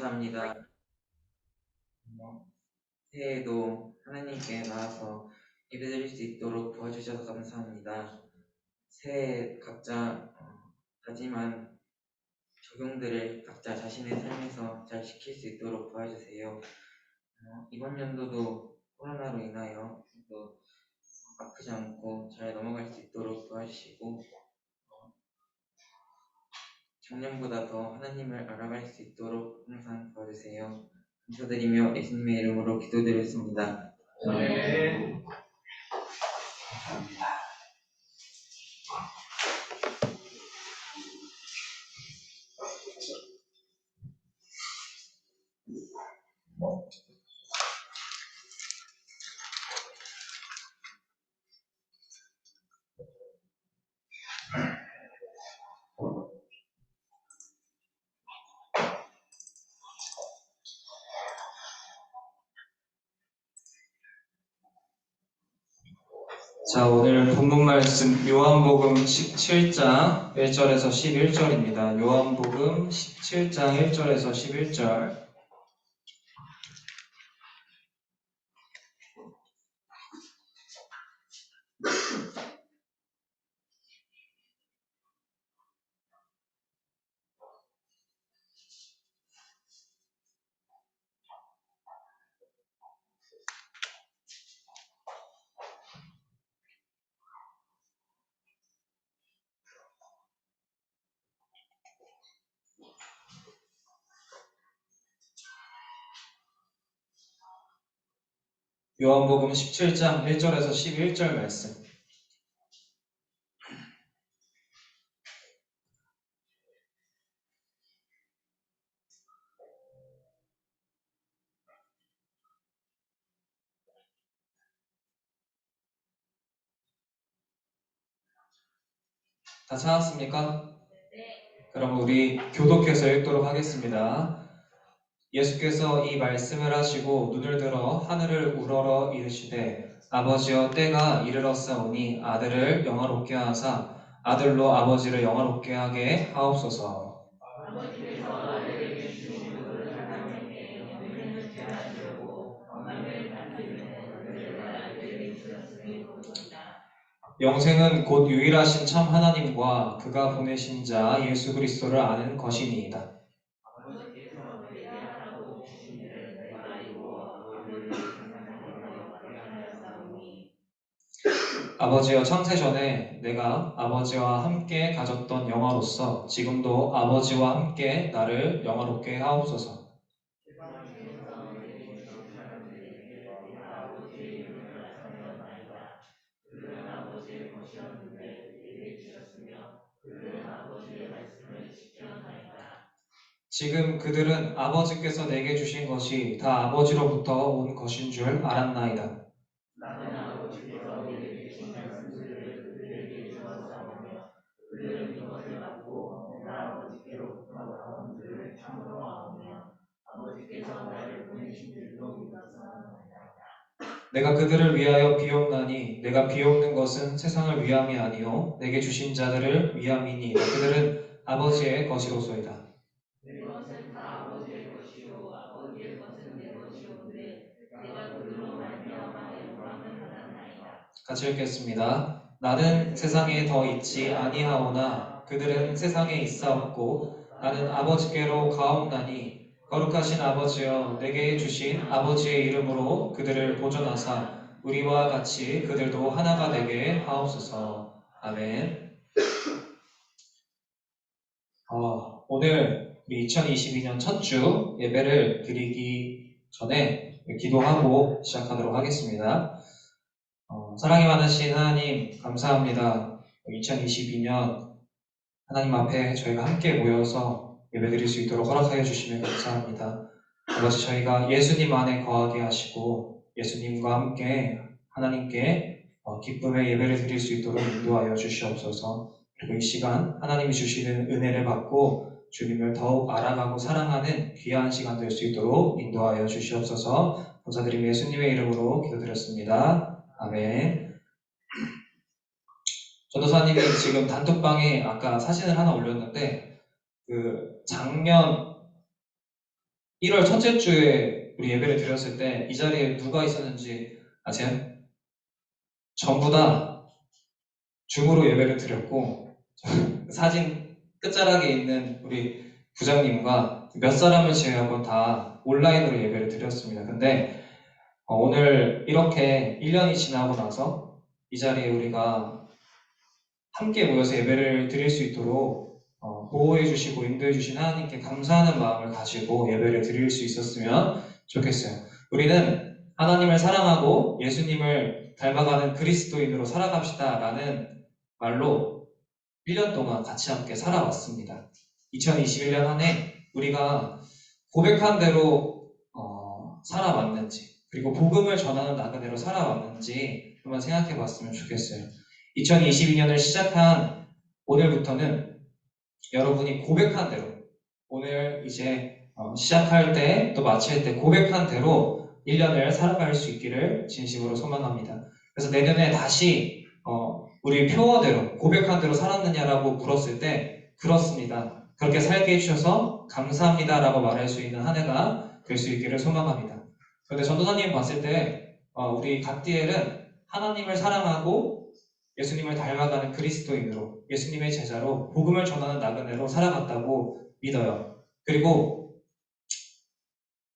감사합니다. 새해에도 하나님께 나와서 예배드릴 수 있도록 도와주셔서 감사합니다. 새해 각자 다짐한 적용들을 각자 자신의 삶에서 잘 지킬 수 있도록 도와주세요. 이번 연도도 코로나로 인하여 또 아프지 않고 잘 넘어갈 수 있도록 도와주시고 작년보다 더 하나님을 알아갈 수 있도록 항상 도와주세요. 감사드리며 예수님의 이름으로 기도드렸습니다. 아멘. 자, 오늘 본문 말씀 요한복음 17장 1절에서 11절입니다. 요한복음 17장 1절에서 11절. 요한복음 17장 1절에서 11절 말씀. 다 찾았습니까? 그럼 우리 교독해서 읽도록 하겠습니다. 예수께서 이 말씀을 하시고 눈을 들어 하늘을 우러러 이르시되 아버지여 때가 이르렀사오니 아들을 영화롭게 하사 아들로 아버지를 영화롭게 하게 하옵소서. 아버지께서 아들에게 주신 것을 하나님께 영생을 제하시려고 왕을 받기는 그들을 아들에게 주셨음이 그것이다. 영생은 곧 유일하신 참 하나님과 그가 보내신 자 예수 그리스도를 아는 것이니이다. 아버지께서 내게 하라고 주신 일을 내가 알고 아버지를 생각하여 하였사오니 아버지여 창세 전에 내가 아버지와 함께 가졌던 영화로서 지금도 아버지와 함께 나를 영화롭게 하옵소서. 아버지께서 내게 주신 사람들에게 내가 아버지의 이름을 나타내었나이다. 그들은 아버지의 것이었는데 내게 주셨으며 그들은 아버지의 말씀을 지켰나이다. 지금 그들은 아버지께서 내게 주신 것이 다 아버지로부터 온 것인 줄 알았나이다. 나는 아버지께서 내게 주신 말씀들을 그들에게 주었사오며 그들은 이것을 받고 내가 아버지께로부터 나온 줄을 참으로 아오며 아버지께서 나를 보내신 줄도 믿었사옵나이다. 내가 그들을 위하여 비옵나니 내가 비옵는 것은 세상을 위함이 아니요 내게 주신 자들을 위함이니이다. 그들은 아버지의 것이로소이다. 내 것은 다 아버지의 것이요 아버지의 것은 내 것이오되 내가 그들로 말미암아 영광을 받았나이다. 같이 읽겠습니다. 나는 세상에 더 있지 아니하오나 그들은 세상에 있사옵고 나는 아버지께로 가옵나니 거룩하신 아버지여 내게 주신 아버지의 이름으로 그들을 보존하사 우리와 같이 그들도 하나가 되게 하옵소서. 아멘. 오늘 우리 2022년 첫 주 예배를 드리기 전에 기도하고 시작하도록 하겠습니다. 사랑이 많으신 하나님 감사합니다. 2022년 하나님 앞에 저희가 함께 모여서 예배드릴 수 있도록 허락하여 주시면 감사합니다. 아버지 저희가 예수님 안에 거하게 하시고 예수님과 함께 하나님께 기쁨의 예배를 드릴 수 있도록 인도하여 주시옵소서. 그리고 이 시간 하나님이 주시는 은혜를 받고 주님을 더욱 알아가고 사랑하는 귀한 시간 될 수 있도록 인도하여 주시옵소서. 감사드리며 예수님의 이름으로 기도드렸습니다. 아멘. 전도사님이 지금 단톡방에 아까 사진을 하나 올렸는데 그 작년 1월 첫째 주에 우리 예배를 드렸을 때 이 자리에 누가 있었는지 아세요? 전부 다 줌으로 예배를 드렸고 사진 끝자락에 있는 우리 부장님과 몇 사람을 제외하고 다 온라인으로 예배를 드렸습니다. 근데 오늘 이렇게 1년이 지나고 나서 이 자리에 우리가 함께 모여서 예배를 드릴 수 있도록 보호해 주시고 인도해 주신 하나님께 감사하는 마음을 가지고 예배를 드릴 수 있었으면 좋겠어요. 우리는 하나님을 사랑하고 예수님을 닮아가는 그리스도인으로 살아갑시다 라는 말로 1년 동안 같이 함께 살아왔습니다. 2021년 한 해 우리가 고백한 대로 살아왔는지 그리고 복음을 전하는 나그네로 살아왔는지 한번 생각해 봤으면 좋겠어요. 2022년을 시작한 오늘부터는 여러분이 고백한 대로 오늘 이제 시작할 때 또 마칠 때 고백한 대로 1년을 살아갈 수 있기를 진심으로 소망합니다. 그래서 내년에 다시 우리 표어대로 고백한 대로 살았느냐라고 물었을 때 그렇습니다. 그렇게 살게 해주셔서 감사합니다라고 말할 수 있는 한 해가 될 수 있기를 소망합니다. 그런데 전도사님 봤을 때 우리 갓디엘은 하나님을 사랑하고 예수님을 닮아가는 그리스도인으로 예수님의 제자로 복음을 전하는 나그네로 살아갔다고 믿어요. 그리고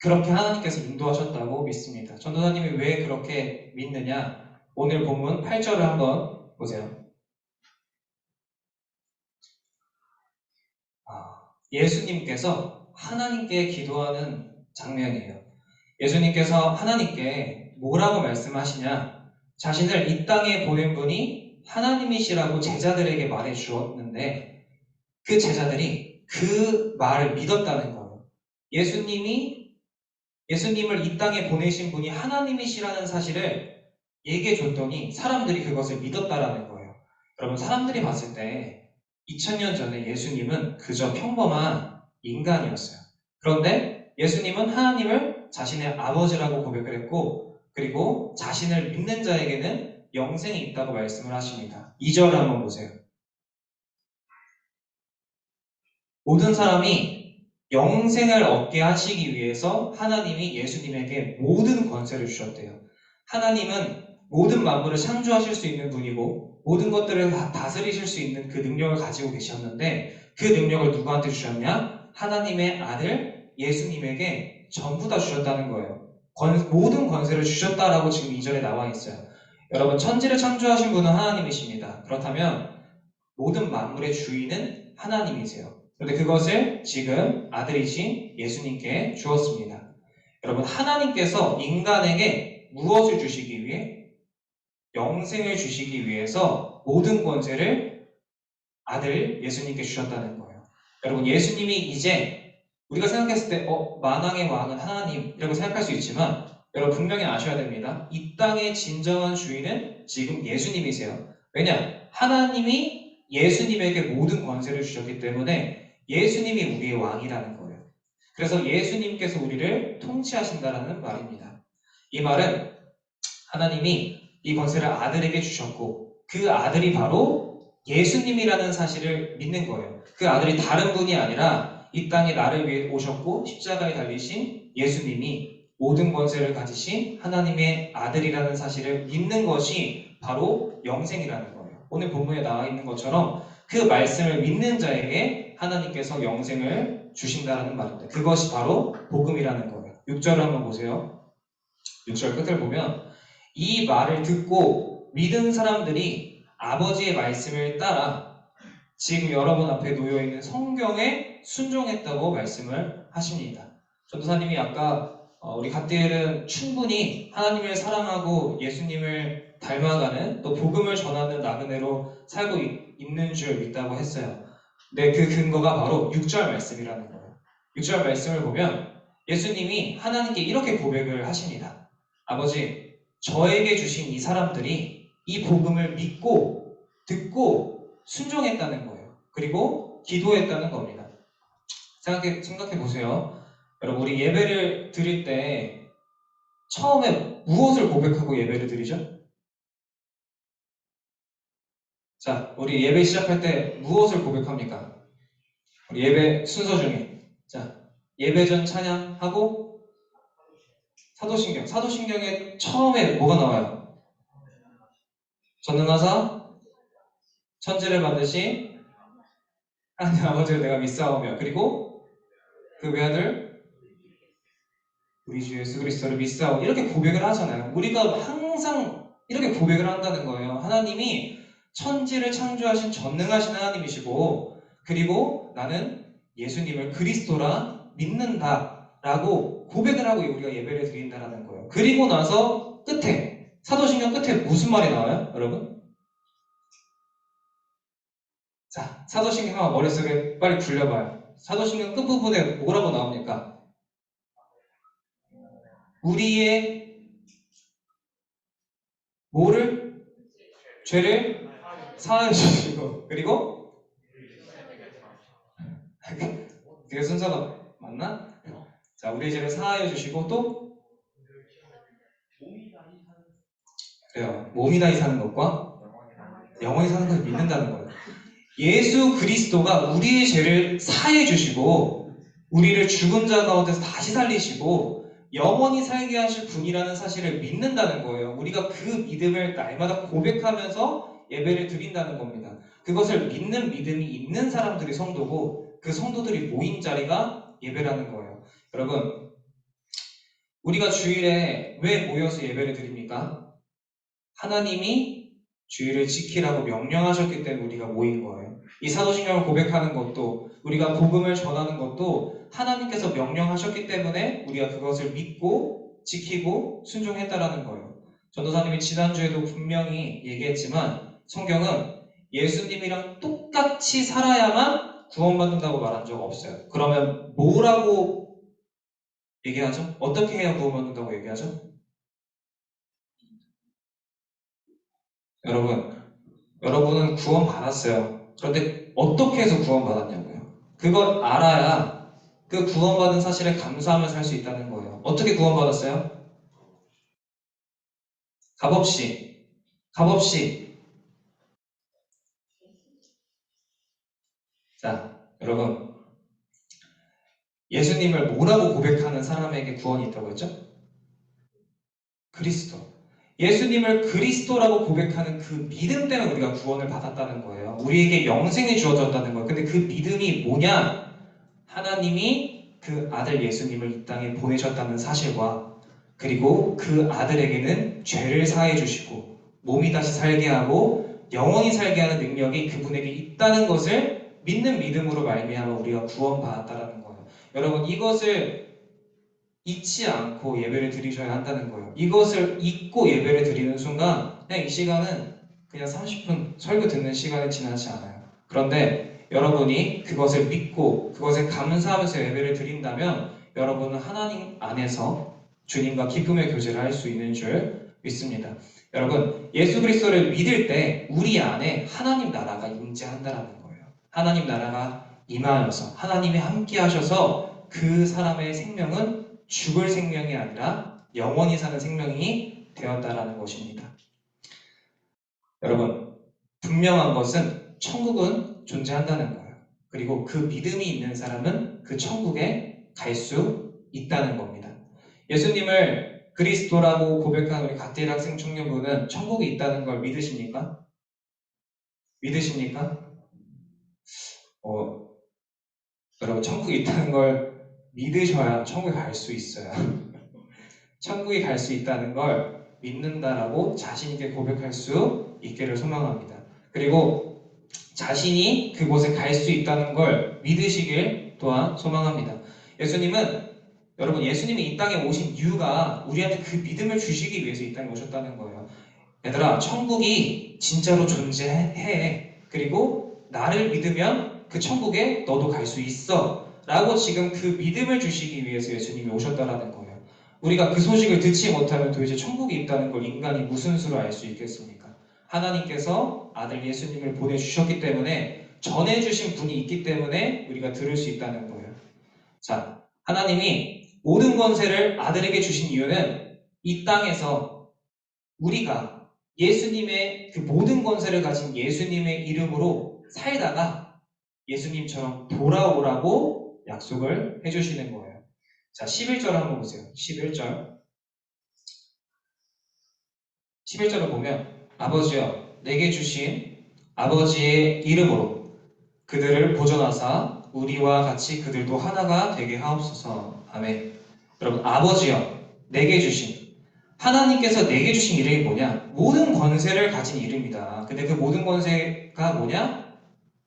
그렇게 하나님께서 인도하셨다고 믿습니다. 전도사님이 왜 그렇게 믿느냐? 오늘 본문 8절을 한번 보세요. 예수님께서 하나님께 기도하는 장면이에요. 예수님께서 하나님께 뭐라고 말씀하시냐? 자신을 이 땅에 보낸 분이 하나님이시라고 제자들에게 말해 주었는데 그 제자들이 그 말을 믿었다는 거예요. 예수님을 이 땅에 보내신 분이 하나님이시라는 사실을 얘기해 줬더니 사람들이 그것을 믿었다라는 거예요. 여러분, 사람들이 봤을 때 2000년 전에 예수님은 그저 평범한 인간이었어요. 그런데 예수님은 하나님을 자신의 아버지라고 고백을 했고 그리고 자신을 믿는 자에게는 영생이 있다고 말씀을 하십니다. 2절을 한번 보세요. 모든 사람이 영생을 얻게 하시기 위해서 하나님이 예수님에게 모든 권세를 주셨대요. 하나님은 모든 만물을 창조하실 수 있는 분이고 모든 것들을 다 다스리실 수 있는 그 능력을 가지고 계셨는데 그 능력을 누구한테 주셨냐? 하나님의 아들 예수님에게 전부 다 주셨다는 거예요. 모든 권세를 주셨다라고 지금 2절에 나와 있어요. 여러분, 천지를 창조하신 분은 하나님이십니다. 그렇다면 모든 만물의 주인은 하나님이세요. 그런데 그것을 지금 아들이신 예수님께 주었습니다. 여러분, 하나님께서 인간에게 무엇을 주시기 위해? 영생을 주시기 위해서 모든 권세를 아들 예수님께 주셨다는 거예요. 여러분, 예수님이 이제 우리가 생각했을 때 만왕의 왕은 하나님이라고 생각할 수 있지만 여러분 분명히 아셔야 됩니다. 이 땅의 진정한 주인은 지금 예수님이세요. 왜냐? 하나님이 예수님에게 모든 권세를 주셨기 때문에 예수님이 우리의 왕이라는 거예요. 그래서 예수님께서 우리를 통치하신다라는 말입니다. 이 말은 하나님이 이 권세를 아들에게 주셨고 그 아들이 바로 예수님이라는 사실을 믿는 거예요. 그 아들이 다른 분이 아니라 이 땅에 나를 위해 오셨고 십자가에 달리신 예수님이 모든 권세를 가지신 하나님의 아들이라는 사실을 믿는 것이 바로 영생이라는 거예요. 오늘 본문에 나와 있는 것처럼 그 말씀을 믿는 자에게 하나님께서 영생을 주신다는 말입니다. 그것이 바로 복음이라는 거예요. 6절을 한번 보세요. 6절 끝을 보면 이 말을 듣고 믿은 사람들이 아버지의 말씀을 따라 지금 여러분 앞에 놓여있는 성경에 순종했다고 말씀을 하십니다. 전도사님이 아까 우리 갓디엘은 충분히 하나님을 사랑하고 예수님을 닮아가는 또 복음을 전하는 나그네로 살고 있는 줄 믿다고 했어요. 근데 그 근거가 바로 6절 말씀이라는 거예요. 6절 말씀을 보면 예수님이 하나님께 이렇게 고백을 하십니다. 아버지, 저에게 주신 이 사람들이 이 복음을 믿고 듣고 순종했다는 거예요. 그리고 기도했다는 겁니다. 생각해 보세요. 여러분, 우리 예배를 드릴 때 처음에 무엇을 고백하고 예배를 드리죠? 자, 우리 예배 시작할 때 무엇을 고백합니까? 우리 예배 순서 중에 자, 예배 전 찬양하고 사도신경. 사도신경에 처음에 뭐가 나와요? 전능하사 천지를 만드신 하나님 아버지를 내가 믿사오며, 그리고 그 외아들 우리 주 예수 그리스도를 믿사오, 이렇게 고백을 하잖아요. 우리가 항상 이렇게 고백을 한다는 거예요. 하나님이 천지를 창조하신 전능하신 하나님이시고, 그리고 나는 예수님을 그리스도라 믿는다 라고 고백을 하고 우리가 예배를 드린다라는 거예요. 그리고 나서 끝에, 사도신경 끝에 무슨 말이 나와요, 여러분? 자, 사도신경 한번 머릿속에 빨리 굴려봐요. 사도신경 끝부분에 뭐라고 나옵니까? 우리의 뭐를? 죄를 사하여 주시고, 그리고 그게 순서가 맞나? 자, 우리의 죄를 사하여 주시고, 또 그래요. 몸이 다히 사는 것과 영원히 사는 것을 믿는다는 거예요. 예수 그리스도가 우리의 죄를 사해 주시고 우리를 죽은 자 가운데서 다시 살리시고 영원히 살게 하실 분이라는 사실을 믿는다는 거예요. 우리가 그 믿음을 날마다 고백하면서 예배를 드린다는 겁니다. 그것을 믿는 믿음이 있는 사람들이 성도고, 그 성도들이 모인 자리가 예배라는 거예요. 여러분, 우리가 주일에 왜 모여서 예배를 드립니까? 하나님이 주일을 지키라고 명령하셨기 때문에 우리가 모인 거예요. 이 사도신경을 고백하는 것도, 우리가 복음을 전하는 것도 하나님께서 명령하셨기 때문에 우리가 그것을 믿고 지키고 순종했다라는 거예요. 전도사님이 지난주에도 분명히 얘기했지만 성경은 예수님이랑 똑같이 살아야만 구원받는다고 말한 적 없어요. 그러면 뭐라고 얘기하죠? 어떻게 해야 구원받는다고 얘기하죠? 여러분은 구원받았어요. 그런데 어떻게 해서 구원받았냐고요? 그걸 알아야 그 구원받은 사실에 감사하며 살 수 있다는 거예요. 어떻게 구원받았어요? 값없이. 자, 여러분, 예수님을 뭐라고 고백하는 사람에게 구원이 있다고 했죠? 그리스도. 예수님을 그리스도라고 고백하는 그 믿음 때문에 우리가 구원을 받았다는 거예요. 우리에게 영생이 주어졌다는 거예요. 근데 그 믿음이 뭐냐? 하나님이 그 아들 예수님을 이 땅에 보내셨다는 사실과, 그리고 그 아들에게는 죄를 사해 주시고 몸이 다시 살게 하고 영원히 살게 하는 능력이 그분에게 있다는 것을 믿는 믿음으로 말미암아 우리가 구원받았다는 거예요. 여러분, 이것을 잊지 않고 예배를 드리셔야 한다는 거예요. 이것을 잊고 예배를 드리는 순간 그냥 이 시간은 그냥 30분 설교 듣는 시간이 지나지 않아요. 그런데 여러분이 그것을 믿고 그것에 감사하면서 예배를 드린다면 여러분은 하나님 안에서 주님과 기쁨의 교제를 할 수 있는 줄 믿습니다. 여러분, 예수 그리스도를 믿을 때 우리 안에 하나님 나라가 임재한다는 거예요. 하나님 나라가 임하여서 하나님이 함께 하셔서 그 사람의 생명은 죽을 생명이 아니라 영원히 사는 생명이 되었다라는 것입니다. 여러분, 분명한 것은 천국은 존재한다는 거예요. 그리고 그 믿음이 있는 사람은 그 천국에 갈 수 있다는 겁니다. 예수님을 그리스도라고 고백한 우리 갓데일 학생 청년부는 천국이 있다는 걸 믿으십니까? 여러분, 천국이 있다는 걸 믿으셔야 천국에 갈 수 있어요. 천국에 갈 수 있다는 걸 믿는다라고 자신있게 고백할 수 있기를 소망합니다. 그리고 자신이 그곳에 갈 수 있다는 걸 믿으시길 또한 소망합니다. 여러분, 예수님이 이 땅에 오신 이유가 우리한테 그 믿음을 주시기 위해서 이 땅에 오셨다는 거예요. 얘들아, 천국이 진짜로 존재해. 그리고 나를 믿으면 그 천국에 너도 갈 수 있어. 라고 지금 그 믿음을 주시기 위해서 예수님이 오셨다라는 거예요. 우리가 그 소식을 듣지 못하면 도대체 천국이 있다는 걸 인간이 무슨 수로 알 수 있겠습니까? 하나님께서 아들 예수님을 보내주셨기 때문에, 전해주신 분이 있기 때문에 우리가 들을 수 있다는 거예요. 자, 하나님이 모든 권세를 아들에게 주신 이유는 이 땅에서 우리가 예수님의 그 모든 권세를 가진 예수님의 이름으로 살다가 예수님처럼 돌아오라고 약속을 해주시는 거예요. 자, 11절 한번 보세요. 11절. 11절을 보면 아버지여 내게 주신 아버지의 이름으로 그들을 보존하사 우리와 같이 그들도 하나가 되게 하옵소서. 아멘. 여러분, 아버지여 내게 주신, 하나님께서 내게 주신 이름이 뭐냐? 모든 권세를 가진 이름이다. 근데 그 모든 권세가 뭐냐?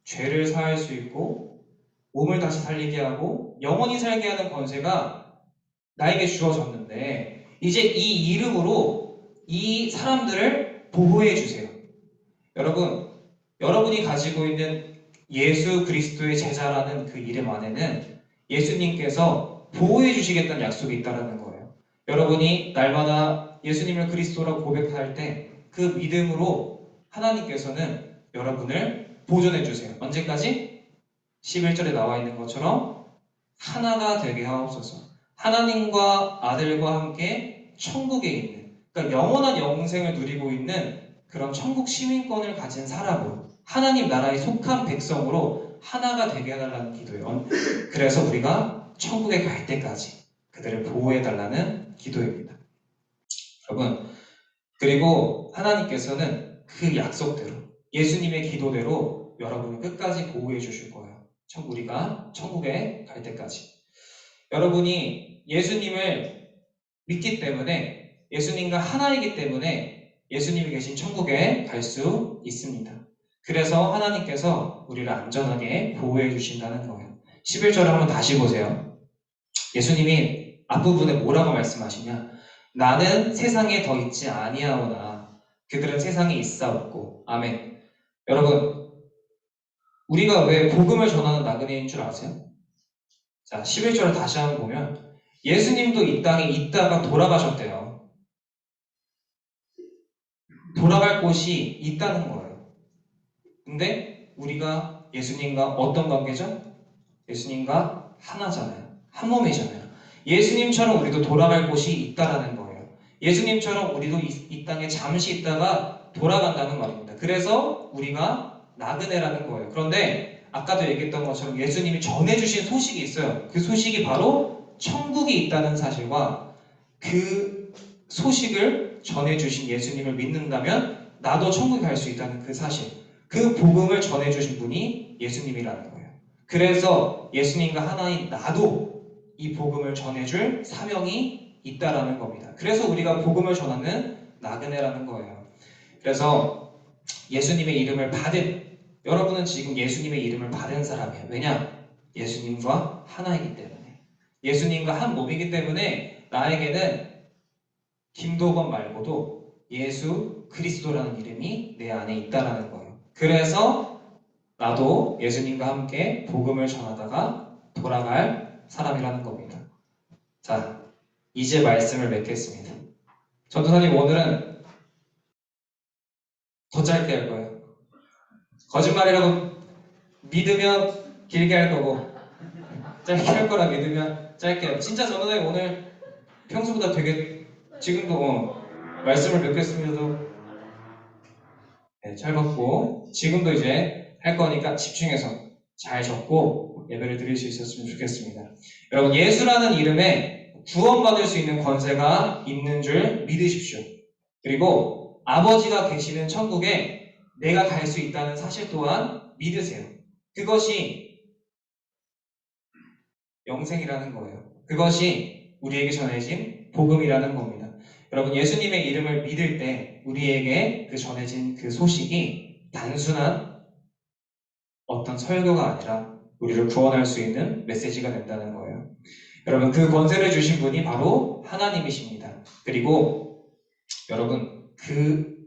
죄를 사할 수 있고 몸을 다시 살리게 하고 영원히 살게 하는 권세가 나에게 주어졌는데, 이제 이 이름으로 이 사람들을 보호해 주세요. 여러분이 가지고 있는 예수 그리스도의 제자라는 그 이름 안에는 예수님께서 보호해 주시겠다는 약속이 있다는 거예요. 여러분이 날마다 예수님을 그리스도라고 고백할 때 그 믿음으로 하나님께서는 여러분을 보존해 주세요. 언제까지? 11절에 나와 있는 것처럼 하나가 되게 하옵소서. 하나님과 아들과 함께 천국에 있는, 그러니까 영원한 영생을 누리고 있는 그런 천국 시민권을 가진 사람으로, 하나님 나라에 속한 백성으로 하나가 되게 해달라는 기도예요. 그래서 우리가 천국에 갈 때까지 그들을 보호해달라는 기도입니다. 여러분, 그리고 하나님께서는 그 약속대로, 예수님의 기도대로 여러분을 끝까지 보호해 주실 거예요. 우리가 천국에 갈 때까지. 여러분이 예수님을 믿기 때문에, 예수님과 하나이기 때문에 예수님이 계신 천국에 갈 수 있습니다. 그래서 하나님께서 우리를 안전하게 보호해 주신다는 거예요. 11절을 한번 다시 보세요. 예수님이 앞부분에 뭐라고 말씀하시냐? 나는 세상에 더 있지 아니하오나 그들은 세상에 있사옵고. 아멘. 여러분, 우리가 왜 복음을 전하는 나그네인 줄 아세요? 자, 11절을 다시 한번 보면 예수님도 이 땅에 있다가 돌아가셨대요. 돌아갈 곳이 있다는 거예요. 근데 우리가 예수님과 어떤 관계죠? 예수님과 하나잖아요. 한 몸이잖아요. 예수님처럼 우리도 돌아갈 곳이 있다라는 거예요. 예수님처럼 우리도 이 땅에 잠시 있다가 돌아간다는 말입니다. 그래서 우리가 나그네라는 거예요. 그런데 아까도 얘기했던 것처럼 예수님이 전해주신 소식이 있어요. 그 소식이 바로 천국이 있다는 사실과, 그 소식을 전해주신 예수님을 믿는다면 나도 천국에 갈 수 있다는 그 사실, 그 복음을 전해주신 분이 예수님이라는 거예요. 그래서 예수님과 하나인 나도 이 복음을 전해줄 사명이 있다라는 겁니다. 그래서 우리가 복음을 전하는 나그네라는 거예요. 그래서 예수님의 이름을 받은, 여러분은 지금 예수님의 이름을 받은 사람이에요. 왜냐? 예수님과 하나이기 때문에, 예수님과 한 몸이기 때문에 나에게는 김도건 말고도 예수 그리스도라는 이름이 내 안에 있다라는 거예요. 그래서 나도 예수님과 함께 복음을 전하다가 돌아갈 사람이라는 겁니다. 자, 이제 말씀을 맺겠습니다. 전도사님, 오늘은 더 짧게 할 거예요. 거짓말이라고 믿으면 길게 할 거고, 짧게 할 거라 믿으면 짧게 해요. 진짜 전도사님 오늘 평소보다 되게, 지금도 말씀을 맺겠습니다도 짧았고, 지금도 이제 할 거니까 집중해서 잘 적고 예배를 드릴 수 있었으면 좋겠습니다. 여러분, 예수라는 이름에 구원받을 수 있는 권세가 있는 줄 믿으십시오. 그리고 아버지가 계시는 천국에 내가 갈 수 있다는 사실 또한 믿으세요. 그것이 영생이라는 거예요. 그것이 우리에게 전해진 복음이라는 겁니다. 여러분, 예수님의 이름을 믿을 때 우리에게 그 전해진 그 소식이 단순한 어떤 설교가 아니라 우리를 구원할 수 있는 메시지가 된다는 거예요. 여러분, 그 권세를 주신 분이 바로 하나님이십니다. 그리고 여러분, 그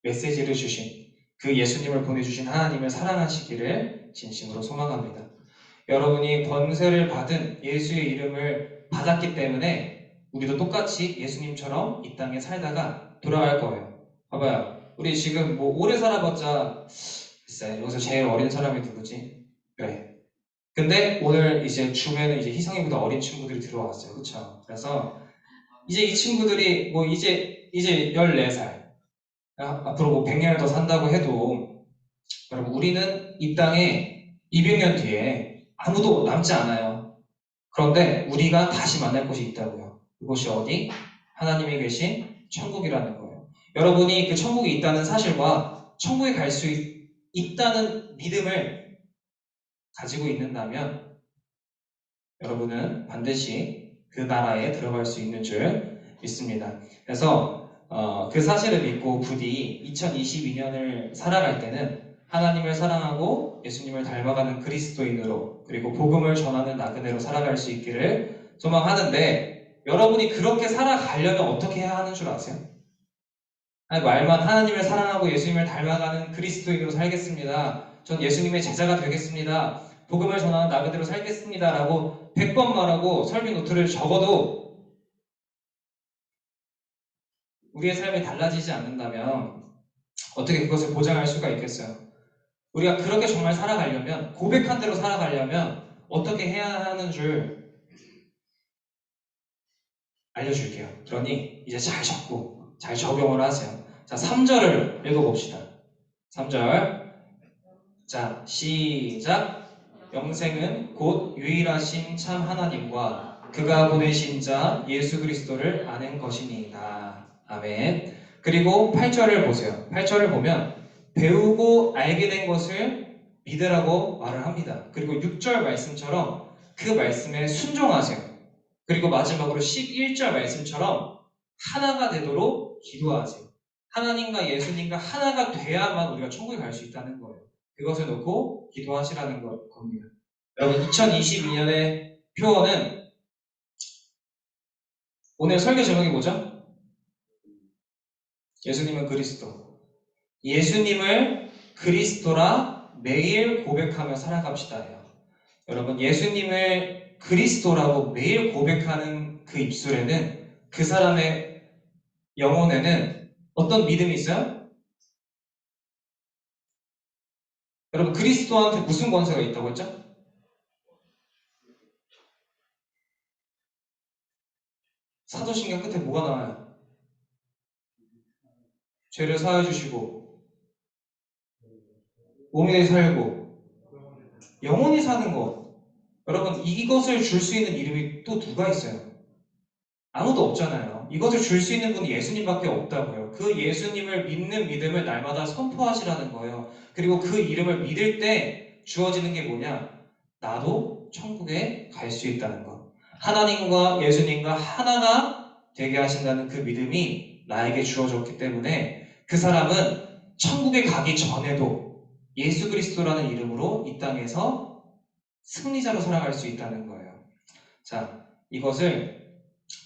메시지를 주신, 그 예수님을 보내주신 하나님을 사랑하시기를 진심으로 소망합니다. 여러분이 권세를 받은 예수의 이름을 받았기 때문에 우리도 똑같이 예수님처럼 이 땅에 살다가 돌아갈 거예요. 봐봐요. 우리 지금 뭐 오래 살아봤자, 글쎄, 여기서 제일 어린 사람이 누구지? 그래. 근데 오늘 이제 주변에 이제 희성이보다 어린 친구들이 들어왔어요. 그쵸? 그래서 이제 이 친구들이 뭐 이제 14살. 앞으로 뭐 100년을 더 산다고 해도, 여러분, 우리는 이 땅에 200년 뒤에 아무도 남지 않아요. 그런데 우리가 다시 만날 곳이 있다고요. 그곳이 어디? 하나님이 계신 천국이라는 거예요. 여러분이 그 천국에 있다는 사실과 천국에 갈 수 있다는 믿음을 가지고 있는다면 여러분은 반드시 그 나라에 들어갈 수 있는 줄 믿습니다. 그래서 그 사실을 믿고 부디 2022년을 살아갈 때는 하나님을 사랑하고 예수님을 닮아가는 그리스도인으로 그리고 복음을 전하는 나그네로 살아갈 수 있기를 소망하는데 여러분이 그렇게 살아가려면 어떻게 해야 하는 줄 아세요? 아니, 말만 하나님을 사랑하고 예수님을 닮아가는 그리스도인으로 살겠습니다. 전 예수님의 제자가 되겠습니다. 복음을 전하는 나그네로 살겠습니다. 라고 100번 말하고 설교 노트를 적어도 우리의 삶이 달라지지 않는다면 어떻게 그것을 보장할 수가 있겠어요? 우리가 그렇게 정말 살아가려면 고백한 대로 살아가려면 어떻게 해야 하는 줄 알려줄게요. 그러니 이제 잘 적고 잘 적용을 하세요. 자, 3절을 읽어봅시다. 3절. 자, 시작. 영생은 곧 유일하신 참 하나님과 그가 보내신 자 예수 그리스도를 아는 것이니이다. 아멘. 그리고 8절을 보세요. 8절을 보면 배우고 알게 된 것을 믿으라고 말을 합니다. 그리고 6절 말씀처럼 그 말씀에 순종하세요. 그리고 마지막으로 11절 말씀처럼 하나가 되도록 기도하세요. 하나님과 예수님과 하나가 돼야만 우리가 천국에 갈 수 있다는 거예요. 그것을 놓고 기도하시라는 겁니다. 여러분 2022년의 표어는 오늘 설교 제목이 뭐죠? 예수님은 그리스도. 예수님을 그리스도라 매일 고백하며 살아갑시다예요. 여러분 예수님을 그리스도라고 매일 고백하는 그 입술에는 그 사람의 영혼에는 어떤 믿음이 있어요? 여러분 그리스도한테 무슨 권세가 있다고 했죠? 사도신경 끝에 뭐가 나와요? 죄를 사해 주시고 몸이 되게 살고 영원히 사는 것. 여러분 이것을 줄 수 있는 이름이 또 누가 있어요? 아무도 없잖아요. 이것을 줄 수 있는 분이 예수님밖에 없다고요. 그 예수님을 믿는 믿음을 날마다 선포하시라는 거예요. 그리고 그 이름을 믿을 때 주어지는 게 뭐냐? 나도 천국에 갈 수 있다는 것. 하나님과 예수님과 하나가 되게 하신다는 그 믿음이 나에게 주어졌기 때문에 그 사람은 천국에 가기 전에도 예수 그리스도라는 이름으로 이 땅에서 승리자로 살아갈 수 있다는 거예요. 자, 이것을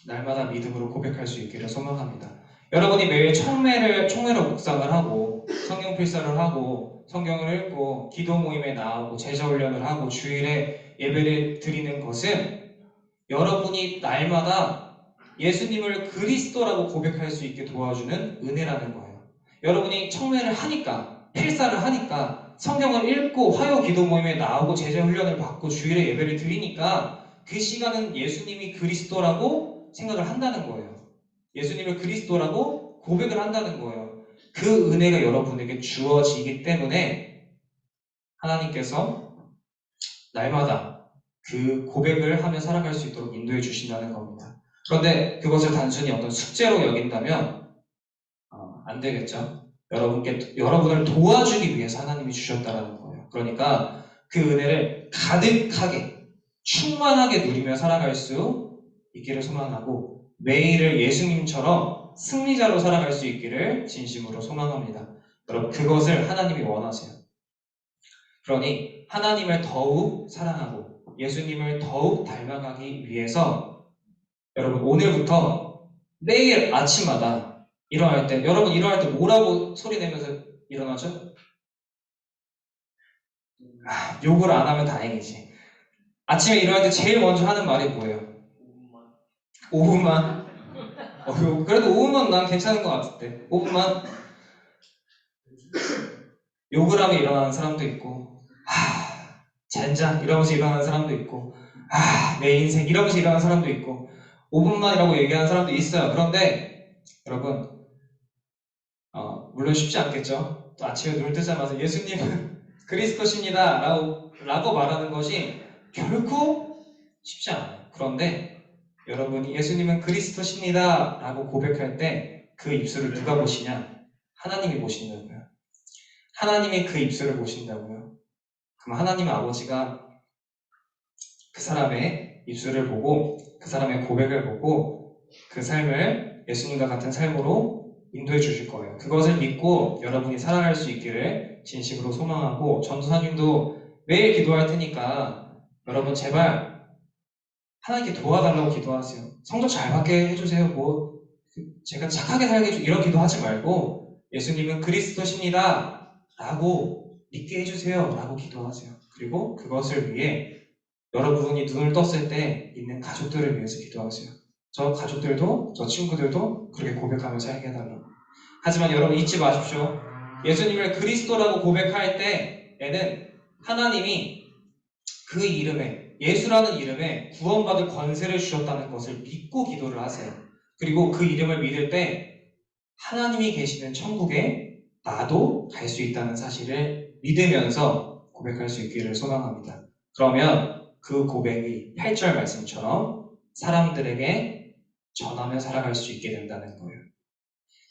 날마다 믿음으로 고백할 수 있기를 소망합니다. 여러분이 매일 총매로 묵상을 하고 성경 필사를 하고 성경을 읽고 기도 모임에 나오고 제자 훈련을 하고 주일에 예배를 드리는 것은 여러분이 날마다 예수님을 그리스도라고 고백할 수 있게 도와주는 은혜라는 거예요. 여러분이 청매를 하니까 필사를 하니까 성경을 읽고 화요 기도 모임에 나오고 제자 훈련을 받고 주일에 예배를 드리니까 그 시간은 예수님이 그리스도라고 생각을 한다는 거예요. 예수님을 그리스도라고 고백을 한다는 거예요. 그 은혜가 여러분에게 주어지기 때문에 하나님께서 날마다 그 고백을 하며 살아갈 수 있도록 인도해 주신다는 겁니다. 그런데 그것을 단순히 어떤 숙제로 여긴다면 안 되겠죠. 여러분을 도와주기 위해서 하나님이 주셨다는 거예요. 그러니까 그 은혜를 가득하게 충만하게 누리며 살아갈 수 있기를 소망하고 매일을 예수님처럼 승리자로 살아갈 수 있기를 진심으로 소망합니다. 여러분 그것을 하나님이 원하세요. 그러니 하나님을 더욱 사랑하고 예수님을 더욱 닮아가기 위해서 여러분 오늘부터 매일 아침마다 일어날 때 여러분 일어날 때 뭐라고 소리 내면서 일어나죠? 욕을 안 하면 다행이지. 아침에 일어날 때 제일 먼저 하는 말이 뭐예요? 5분만? 그래도 5분만 난 괜찮은 것 같은데 5분만? 욕을 하며 일어나는 사람도 있고 젠장 이러면서 일어나는 사람도 있고 내 인생 이러면서 일어나는 사람도 있고 5분만이라고 얘기하는 사람도 있어요. 그런데 여러분 물론 쉽지 않겠죠. 또 아침에 눈을 뜨자마자 예수님은 그리스도십니다 라고 말하는 것이 결코 쉽지 않아요. 그런데 여러분이 예수님은 그리스도십니다 라고 고백할 때 그 입술을 누가 보시냐? 하나님이 보신다고요. 하나님이 그 입술을 보신다고요. 그럼 하나님 아버지가 그 사람의 입술을 보고 그 사람의 고백을 보고 그 삶을 예수님과 같은 삶으로 인도해 주실 거예요. 그것을 믿고 여러분이 살아갈 수 있기를 진심으로 소망하고, 전도사님도 매일 기도할 테니까 여러분 제발 하나님께 도와달라고 기도하세요. 성적 잘 받게 해주세요. 제가 착하게 살게 해주세요. 이런 기도하지 말고 예수님은 그리스도십니다 라고 믿게 해주세요 라고 기도하세요. 그리고 그것을 위해 여러분이 눈을 떴을 때 있는 가족들을 위해서 기도하세요. 저 가족들도, 저 친구들도 그렇게 고백하며 살게 해달라고. 하지만 여러분 잊지 마십시오. 예수님을 그리스도라고 고백할 때에는 하나님이 그 이름에, 예수라는 이름에 구원받을 권세를 주셨다는 것을 믿고 기도를 하세요. 그리고 그 이름을 믿을 때 하나님이 계시는 천국에 나도 갈 수 있다는 사실을 믿으면서 고백할 수 있기를 소망합니다. 그러면 그 고백이 8절 말씀처럼 사람들에게 전하며 살아갈 수 있게 된다는 거예요.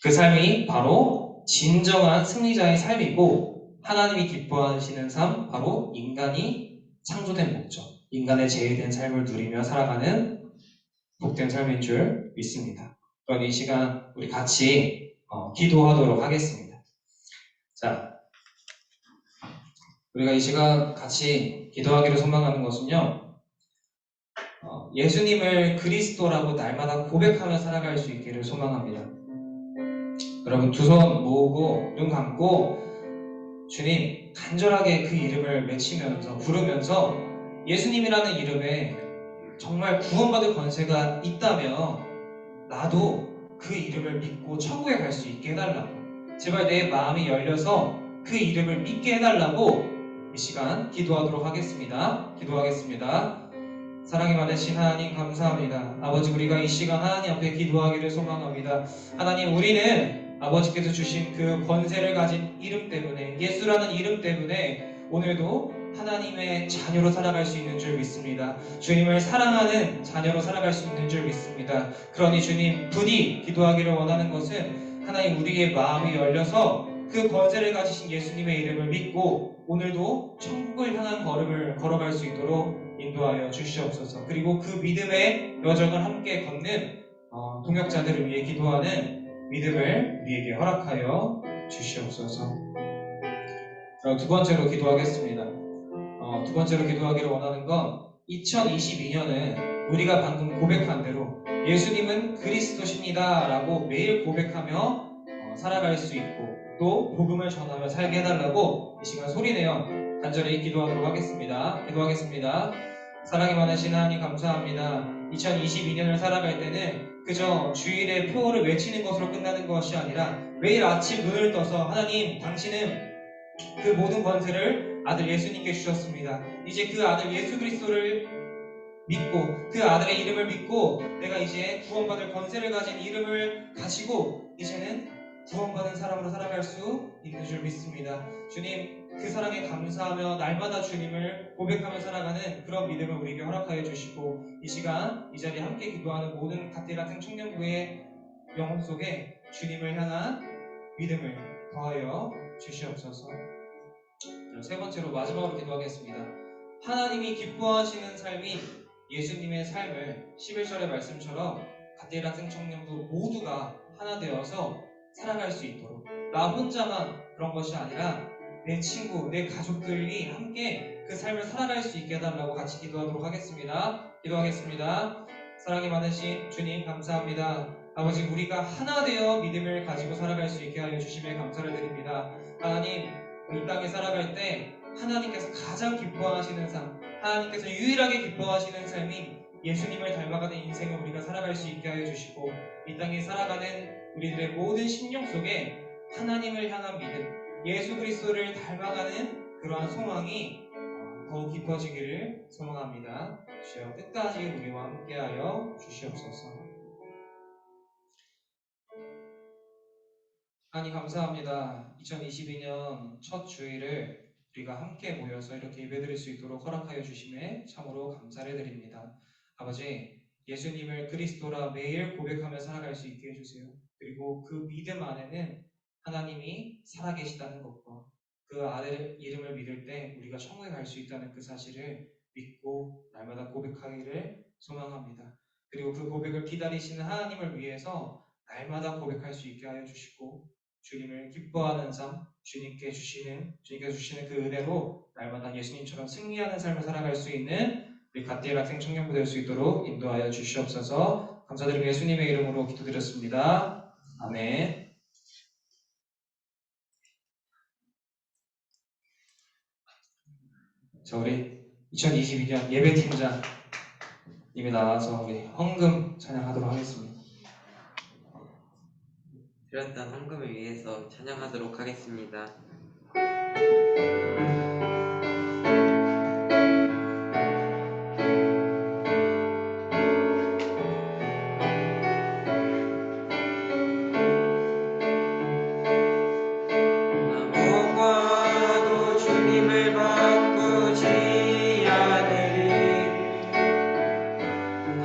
그 삶이 바로 진정한 승리자의 삶이고, 하나님이 기뻐하시는 삶, 바로 인간이 창조된 목적, 인간의 제외된 삶을 누리며 살아가는 복된 삶인 줄 믿습니다. 그럼 이 시간 우리 같이 기도하도록 하겠습니다. 자, 우리가 이 시간 같이 기도하기를 소망하는 것은요, 예수님을 그리스도라고 날마다 고백하며 살아갈 수 있기를 소망합니다. 여러분 두 손 모으고 눈 감고 주님 간절하게 그 이름을 외치면서 부르면서 예수님이라는 이름에 정말 구원받을 권세가 있다며 나도 그 이름을 믿고 천국에 갈 수 있게 해달라고, 제발 내 마음이 열려서 그 이름을 믿게 해달라고 이 시간 기도하도록 하겠습니다. 기도하겠습니다. 사랑이 많으신 하나님 감사합니다. 아버지, 우리가 이 시간 하나님 앞에 기도하기를 소망합니다. 하나님, 우리는 아버지께서 주신 그 권세를 가진 이름 때문에, 예수라는 이름 때문에 오늘도 하나님의 자녀로 살아갈 수 있는 줄 믿습니다. 주님을 사랑하는 자녀로 살아갈 수 있는 줄 믿습니다. 그러니 주님, 부디 기도하기를 원하는 것은 하나님 우리의 마음이 열려서 그 권세를 가지신 예수님의 이름을 믿고 오늘도 천국을 향한 걸음을 걸어갈 수 있도록 인도하여 주시옵소서. 그리고 그 믿음의 여정을 함께 걷는 동역자들을 위해 기도하는 믿음을 우리에게 허락하여 주시옵소서. 그럼 두 번째로 기도하겠습니다. 두 번째로 기도하기를 원하는 건 2022년은 우리가 방금 고백한 대로 예수님은 그리스도십니다 라고 매일 고백하며 살아갈 수 있고, 또 복음을 전하며 살게 해달라고 이 시간 소리내어 간절히 기도하도록 하겠습니다. 기도하겠습니다. 사랑이 많으신 하나님 감사합니다. 2022년을 살아갈 때는 그저 주일에 표어를 외치는 것으로 끝나는 것이 아니라 매일 아침 눈을 떠서 하나님, 당신은 그 모든 권세를 아들 예수님께 주셨습니다. 이제 그 아들 예수 그리스도를 믿고 그 아들의 이름을 믿고 내가 이제 구원받을 권세를 가진 이름을 가지고 이제는 구원받은 사람으로 살아갈 수 있는 줄 믿습니다. 주님, 그 사랑에 감사하며 날마다 주님을 고백하며 살아가는 그런 믿음을 우리에게 허락하여 주시고, 이 시간 이 자리에 함께 기도하는 모든 갓데라등 청년부의 영혼 속에 주님을 향한 믿음을 더하여 주시옵소서. 세 번째로 마지막으로 기도하겠습니다. 하나님이 기뻐하시는 삶이 예수님의 삶을 11절의 말씀처럼 갓데라등 청년부 모두가 하나 되어서 살아갈 수 있도록, 나 혼자만 그런 것이 아니라 내 친구, 내 가족들이 함께 그 삶을 살아갈 수 있게 해달라고 같이 기도하도록 하겠습니다. 기도하겠습니다. 사랑이 많으신 주님 감사합니다. 아버지, 우리가 하나 되어 믿음을 가지고 살아갈 수 있게 하여 주심에 감사를 드립니다. 하나님, 이 땅에 살아갈 때 하나님께서 가장 기뻐하시는 삶, 하나님께서 유일하게 기뻐하시는 삶인 예수님을 닮아가는 인생을 우리가 살아갈 수 있게 하여 주시고, 이 땅에 살아가는 우리들의 모든 심령 속에 하나님을 향한 믿음, 예수 그리스도를 닮아가는 그러한 소망이 더욱 깊어지기를 소망합니다. 주여 끝까지 우리와 함께하여 주시옵소서. 하나님 감사합니다. 2022년 첫 주일을 우리가 함께 모여서 이렇게 예배드릴 수 있도록 허락하여 주심에 참으로 감사를 드립니다. 아버지, 예수님을 그리스도라 매일 고백하며 살아갈 수 있게 해주세요. 그리고 그 믿음 안에는 하나님이 살아계시다는 것과 그 아들 이름을 믿을 때 우리가 천국에 갈 수 있다는 그 사실을 믿고 날마다 고백하기를 소망합니다. 그리고 그 고백을 기다리시는 하나님을 위해서 날마다 고백할 수 있게 하여 주시고 주님을 기뻐하는 삶, 주님께 주시는 그 은혜로 날마다 예수님처럼 승리하는 삶을 살아갈 수 있는 우리 갓디엘 학생 청년부 될 수 있도록 인도하여 주시옵소서. 감사드리며 예수님의 이름으로 기도드렸습니다. 아멘. 자, 우리 2022년 예배팀장님이 나와서 우리 헌금 찬양하도록 하겠습니다. 드렸던 헌금을 위해서 찬양하도록 하겠습니다. 나무과도 주님을 바꾸지 않으리.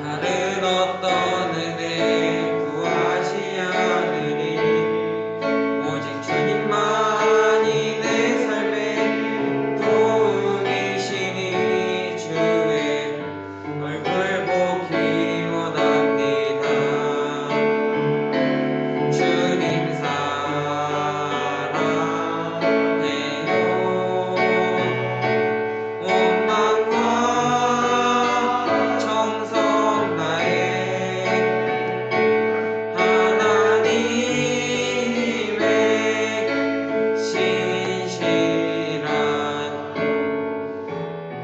다른 어떤 은혜 구하지 않으리. 오직 주님만이 내 삶의 도움이시니 주의 얼굴 보기 원합니다. 주님 사랑해요. 온 마음과 정성 다해 하나님의 신실한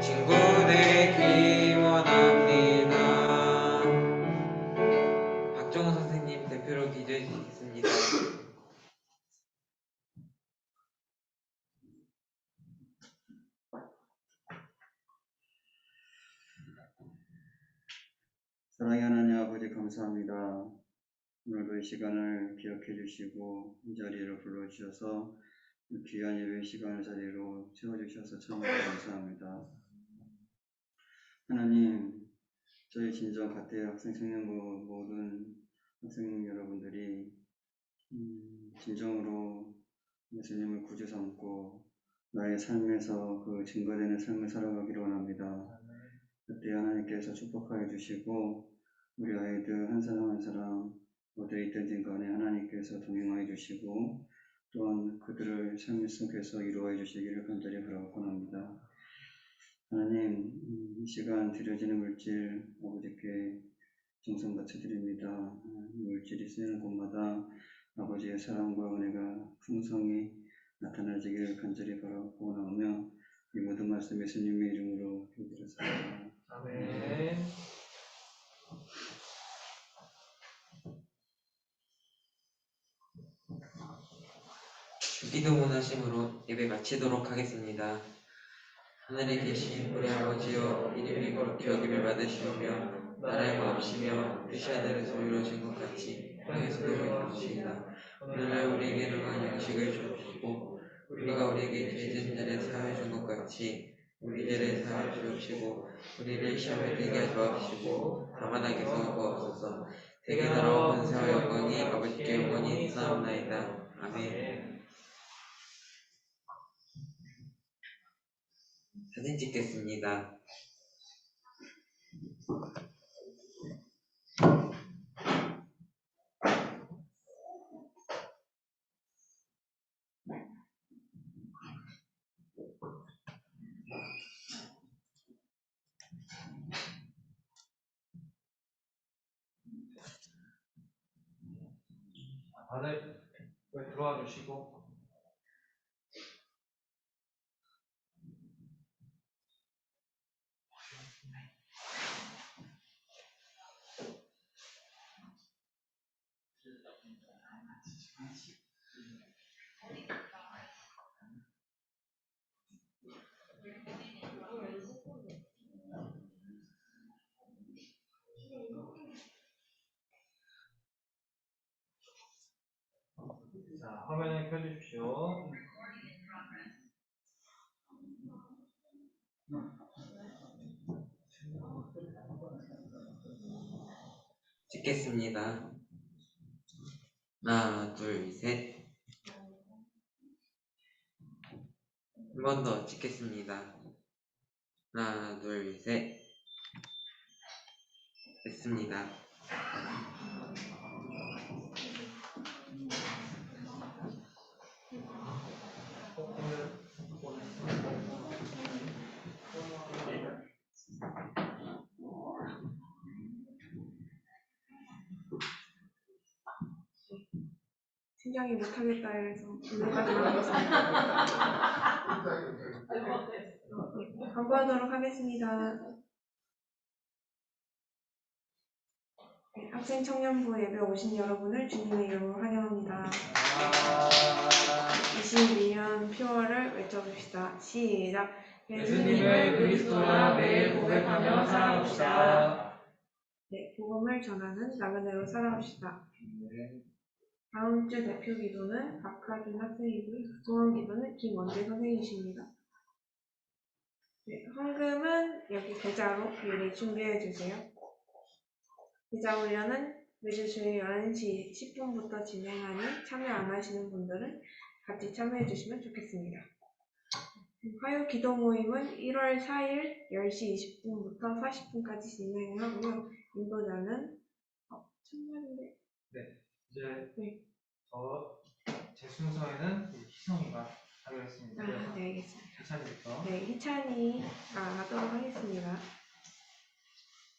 친구 되기 원합니다. 박정호 선생님 대표로 기도해 주시겠습니다. 사랑의 하나님 아버지 감사합니다. 오늘도 이 시간을 기억해 주시고 이 자리로 불러주셔서 귀한 예배 시간을 자리로 채워주셔서 참으로 감사합니다. 하나님, 저희 진정 갓대 학생 청년부 모든 학생 여러분들이 진정으로 예수님을 구주 삼고 나의 삶에서 그 증거되는 삶을 살아가기를 원합니다. 그때 하나님께서 축복하여 주시고 우리 아이들 한 사람 한 사람 어디에 있든지 간에 하나님께서 동행하여 주시고 또한 그들을 삶 속에서 이루어 주시기를 간절히 바라옵니다. 하나님, 이 시간 드려지는 물질 아버지께 정성 바쳐드립니다. 이 물질이 쓰이는 곳마다 아버지의 사랑과 은혜가 풍성히 나타나지기를 간절히 바라고 나오며 이 모든 말씀 예수님의 이름으로 기도드렸습니다. 아멘. 주기도 원하심으로 예배 마치도록 하겠습니다. 하늘에 계신 우리 아버지여, 이름이 거룩히 여김을 받으시오며 나라의 마옵시며 뜻이 하늘에서 이루어진 것 같이 땅에서도 이루어지이다. 오늘날 우리에게 일용할 양식을 주옵시고 우리가 우리에게 죄진 자를 사하여 준 것 같이 우리 죄를 사하여 주옵시고 우리를 시험에 들게 하지 마옵시고 다만 악에서 구하옵소서. 대개 나라와 권세와 영광이 아버지께 영원히 있사옵나이다. 아멘. 사진 찍겠습니다. 다들 들어와 주시고 자, 화면을 켜주십시오. 찍겠습니다. 하나, 둘, 셋. 한 번 더 찍겠습니다. 하나, 둘, 셋. 됐습니다. 팀장이 못하겠다 해서 오늘까지 하겠습니다. 광고하도록 하겠습니다. 네, 학생 청년부 예배 오신 여러분을 주님의 이름으로 환영합니다. 22년 표어를 외쳐봅시다. 시작. 예수님을 그리스도라 매일 고백하며 살아갑시다. 네, 복음을 전하는 나그네로 살아갑시다. 다음 주 대표 기도는 박하준 학생이고요. 소원 기도는 김원재 선생님이십니다. 네, 헌금은 여기 계좌로 미리 준비해 주세요. 계좌 훈련은 매주 주일 11시 10분부터 진행하니 참여 안 하시는 분들은 같이 참여해 주시면 좋겠습니다. 화요 기도 모임은 1월 4일 10시 20분부터 40분까지 진행을 하고요. 인도자는 참여인데 이제 네. 제 순서에는 희성이가 하기로 했습니다. 그래서 네, 알겠습니다. 희찬이부터. 네, 희찬이가 하도록 하겠습니다.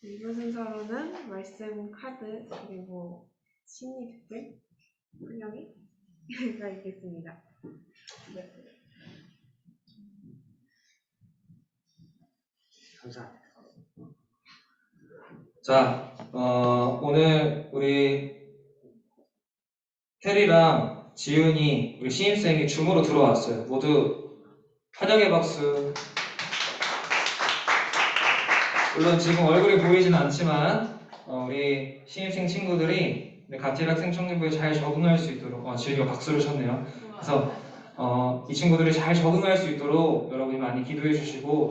이번 순서로는 말씀 카드 그리고 심리 특별 훈련이가 있겠습니다. 네. 감사합니다. 자, 오늘 우리 테리랑 지훈이 우리 신입생이 줌으로 들어왔어요. 모두 환영의 박수. 물론 지금 얼굴이 보이진 않지만 우리 신입생 친구들이 가티락 학생 청년부에 잘 적응할 수 있도록 지훈이가 박수를 쳤네요. 그래서 이 친구들이 잘 적응할 수 있도록 여러분이 많이 기도해 주시고